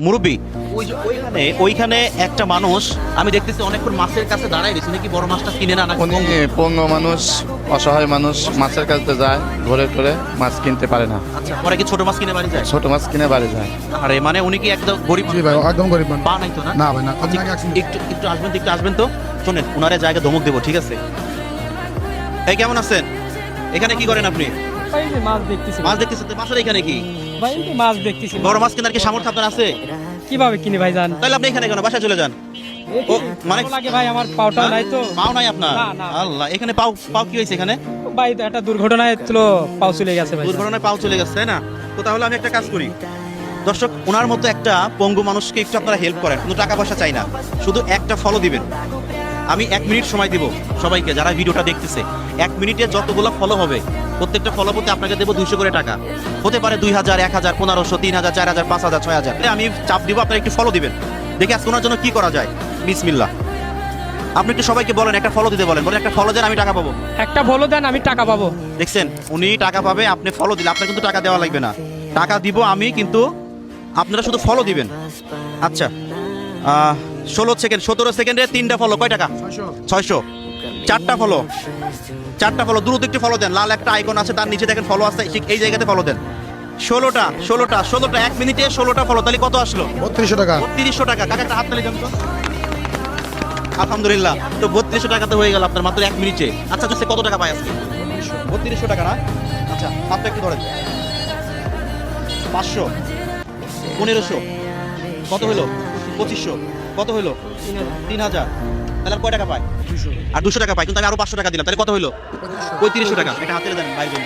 মুরব্বী ওইখানে একটা মানুষ আমি দেখতেছি অনেকক্ষণ মাছের কাছে দাঁড়ায় রয়েছে, নাকি বড় মাছটা কিনে না উনি পঙ্গু মানুষ, অসহায় মানুষ, মাছের কাছে যায়, ঘুরে ঘুরে মাছ কিনতে পারে না। আচ্ছা, পরে কি ছোট মাছ কিনে বাড়ি যায়? ছোট মাছ কিনে বাড়ি যায়। আরে মানে উনি কি একদম গরিব? জি ভাই, একদম গরিব মানুষ। পা নাই তো না? না ভাই না, একটু আসবেন তো, শোনেন উনারে জায়গা ধমক দেবো, ঠিক আছে? এই কেমন আছেন? এখানে কি করেন আপনি? ভাই যে মাছ দেখতেছি। মাছ দেখতেছেন? বাসার এখানে কি ভাই এই যে মাছ দেখতেছি। বড় মাছ কেনার কি সামর্থ্য আপনার আছে? কিভাবে কিনে ভাই জান? তাহলে আপনি এখানে কেন, বাসায় চলে যান। ও মানে লাগে ভাই, আমার পাওটা নাই তো। পাও নাই আপনার? না, না। আল্লাহ, এখানে পাও পাও কি হয়েছে এখানে? ভাই একটা দুর্ঘটনায় তো পাও চলে গেছে ভাই। দুর্ঘটনায় পাও চলে গেছে, তাই না? তো তাহলে আমি একটা কাজ করি, দর্শক ওনার মতো একটা পঙ্গু মানুষকে একটু আপনারা হেল্প করেন, কোনো টাকা পয়সা চাই না, শুধু একটা ফলো দিবেন। আমি 1 মিনিট সময় দিব সবাইকে যারা ভিডিওটা দেখতেছে। 1 মিনিটে যতগুলো ফলো হবে প্রত্যেকটা ফলো প্রতি আপনাকে দেবো 200 করে টাকা। হতে পারে 2000, 1000, 1500, 3000, 4000, 5000, 6000। আমি চাপ দিব, আপনারা একটু ফলো দিবেন। দেখি আজকে ওনার জন্য কি করা যায়। বিসমিল্লাহ। আপনি একটু সবাইকে বলেন, একটা ফলো দিতে বলেন, একটা ফলো দেন, আমি টাকা পাবো। একটা ফলো দেন, আমি টাকা পাবো। দেখছেন, উনি টাকা পাবে, আপনি ফলো দিলে আপনার কিন্তু টাকা দেওয়া লাগবে না, টাকা দিব আমি, কিন্তু আপনারা শুধু ফলো দিবেন। আচ্ছা, 16 সেকেন্ড, 17 সেকেন্ডে 3টা ফলো, কয় টাকা? 600। 4টা ফলো, 4টা ফলো, দ্রুত একটু ফলো দেন। লাল একটা আইকন আছে, তার নিচে দেখেন ফলো আছে, ঠিক এই জায়গাতে ফলো দেন। 16টা 1 মিনিটে 16টা ফলো, তাহলে কত আসলো? 3200 টাকা। 3200 টাকা। কাকা একটা হাত তালি দেন তো। আলহামদুলিল্লাহ, তো 3200 টাকাতে হয়ে গেল আপনার মাত্র 1 মিনিটে। আচ্ছা, তুই কত টাকা পাই আজকে? 3200 টাকা না? আচ্ছা, হাতটা একটু ধরেন। 500, 1500, কত হলো? 2500, কত হলো? 3000। তাহলে আর কয় টাকা পায়? আর 200 টাকা পায়, কিন্তু আমি আরো 500 টাকা দিলাম, তাহলে কত হলো? 3500 টাকা। এটা হাতে দেন বাইরে।